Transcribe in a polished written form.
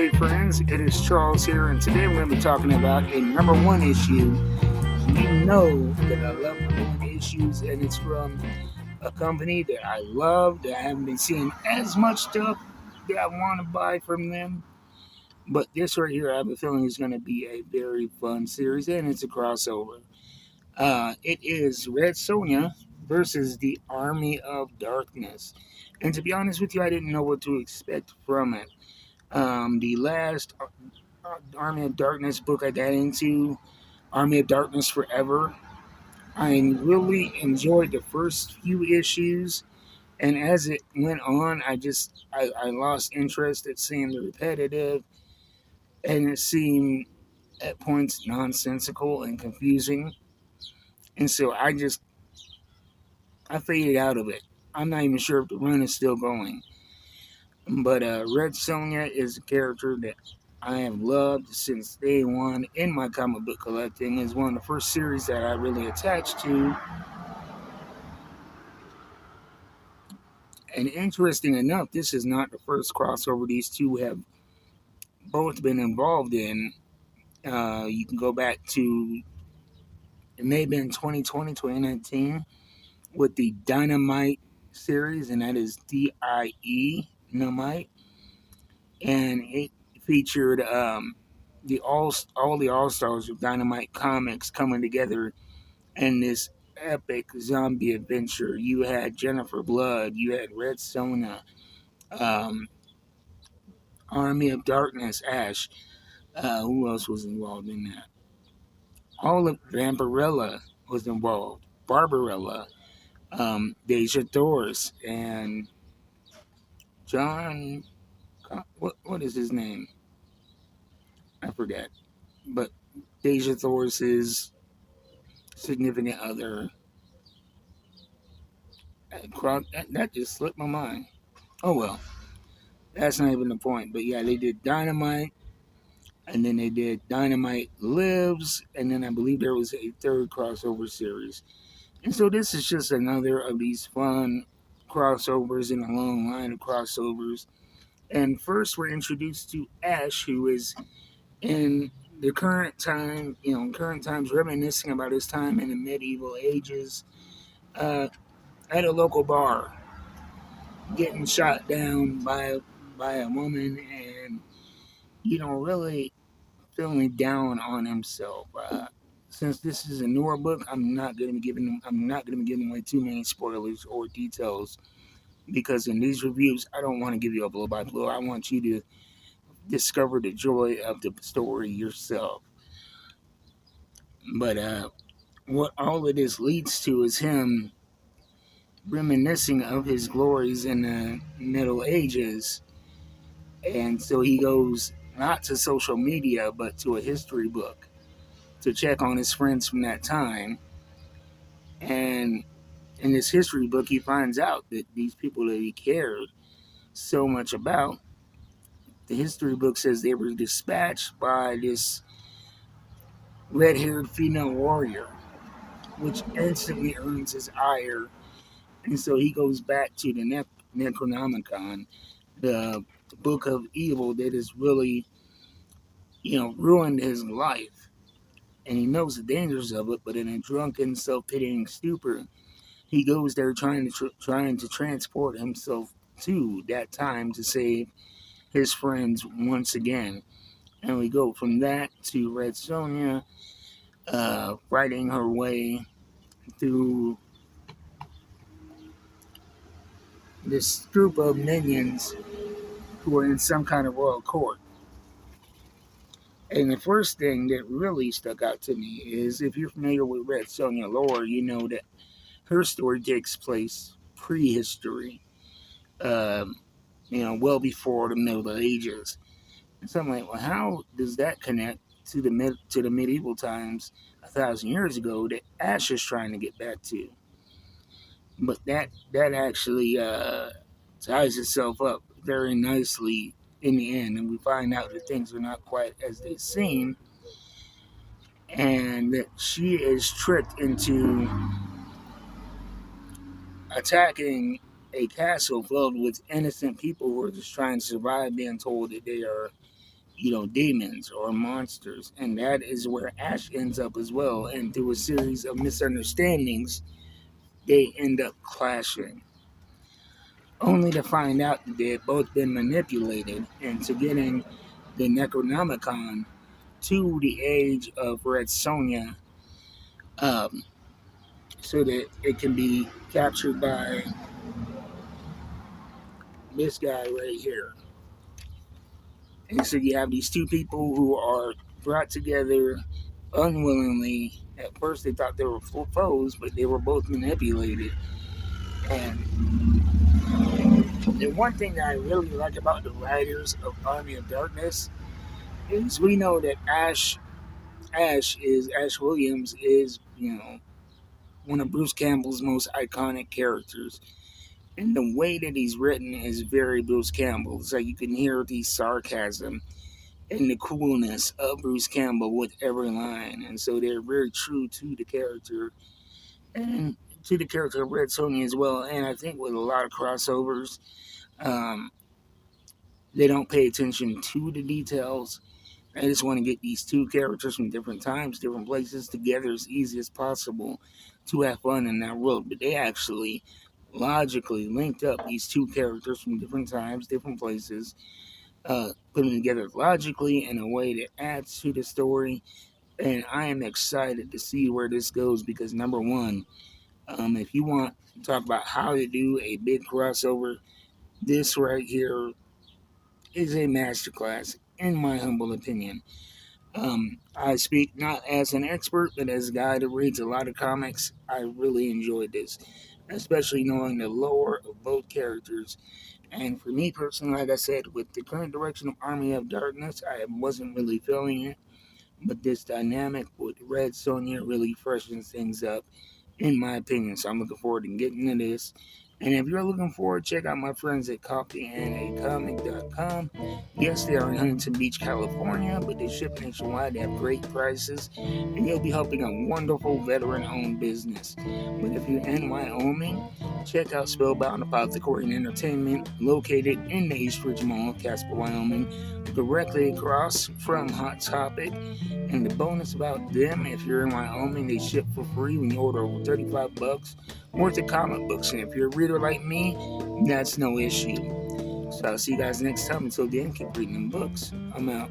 Hey friends, it is Charles here, and today we're going to be talking about a number one issue. You know that I love number one issues, and it's from a company that I love, that I haven't been seeing as much stuff that I want to buy from them. But this right here, I have a feeling is going to be a very fun series, and it's a crossover. It is Red Sonja versus the Army of Darkness. And to be honest with you, I didn't know what to expect from it. The last Army of Darkness book I got into, Army of Darkness Forever, I really enjoyed the first few issues, and as it went on, I lost interest at seeing the repetitive, and it seemed at points nonsensical and confusing, and so I faded out of it. I'm not even sure if the run is still going. But Red Sonja is a character that I have loved since day one in my comic book collecting. Is one of the first series that I really attached to. And interesting enough, this is not the first crossover these two have both been involved in. You can go back to, it may have been 2020, 2019, with the Dynamite series, and that is DIE, Dynamite. And it featured all the All Stars of Dynamite Comics coming together in this epic zombie adventure. You had Jennifer Blood, you had Red Sonja, um, Army of Darkness, Ash. Who else was involved in that? All of Vampirella was involved. Barbarella, Deja Thors, and John. What is his name? I forget. But Deja Thors is significant other. That just slipped my mind. Oh well, that's not even the point. But yeah, they did Dynamite, and then they did Dynamite Lives, and then I believe there was a third crossover series. And so this is just another of these fun crossovers in a long line of crossovers. And first, we're introduced to Ash, who is in the current time, current times, reminiscing about his time in the medieval ages, uh, at a local bar, getting shot down by a woman, and really feeling down on himself. Since this is a newer book, I'm not gonna be giving away too many spoilers or details, because in these reviews I don't want to give you a blow by blow. I want you to discover the joy of the story yourself. But what all of this leads to is him reminiscing of his glories in the Middle Ages. And so he goes not to social media, but to a history book to check on his friends from that time. And in this history book, he finds out that these people that he cared so much about, the history book says they were dispatched by this red haired female warrior, which instantly earns his ire. And so he goes back to the Necronomicon, the book of evil that has really, ruined his life. And he knows the dangers of it, but in a drunken, self-pitying stupor, he goes there trying to transport himself to that time to save his friends once again. And we go from that to Red Sonja fighting her way through this group of minions who are in some kind of royal court. And the first thing that really stuck out to me is, if you're familiar with Red Sonja lore, you know that her story takes place prehistory, um, well before the Middle Ages. And so I'm like, well, how does that connect to the medieval times 1,000 years ago that Ash is trying to get back to? But that actually ties itself up very nicely in the end, and we find out that things are not quite as they seem, and that she is tricked into attacking a castle filled with innocent people who are just trying to survive, being told that they are demons or monsters. And that is where Ash ends up as well. And through a series of misunderstandings, they end up clashing, only to find out that they had both been manipulated into getting the Necronomicon to the age of Red Sonja, um, so that it can be captured by this guy right here. And so you have these two people who are brought together unwillingly. At first, they thought they were foes, but they were both manipulated. And the one thing that I really like about the writers of Army of Darkness is we know that Ash Williams is one of Bruce Campbell's most iconic characters. And the way that he's written is very Bruce Campbell. So you can hear the sarcasm and the coolness of Bruce Campbell with every line. And so they're very true to the character and to the character of Red Sonja as well. And I think with a lot of crossovers, um, they don't pay attention to the details. I just want to get these two characters from different times, different places together as easy as possible to have fun in that world. But they actually logically linked up these two characters from different times, different places, put them together logically in a way that adds to the story. And I am excited to see where this goes because, number one, if you want to talk about how to do a big crossover, this right here is a masterclass, in my humble opinion. I speak not as an expert, but as a guy that reads a lot of comics. I really enjoyed this, especially knowing the lore of both characters. And for me personally, like I said, with the current direction of Army of Darkness, I wasn't really feeling it. But this dynamic with Red Sonja really freshens things up, in my opinion. So I'm looking forward to getting into this. And if you're looking forward, check out my friends at coffeeandacomic.com. Yes, they are in Huntington Beach, California, but they ship nationwide. They have great prices, and you'll be helping a wonderful veteran-owned business. But if you're in Wyoming, check out Spellbound Apothecary and Entertainment, located in the East Ridge Mall, Casper, Wyoming, directly across from Hot Topic. And the bonus about them, if you're in Wyoming, they ship for free when you order over $35 worth of comic books. And if you're a reader like me, that's no issue. So I'll see you guys next time. Until then, keep reading them books. I'm out.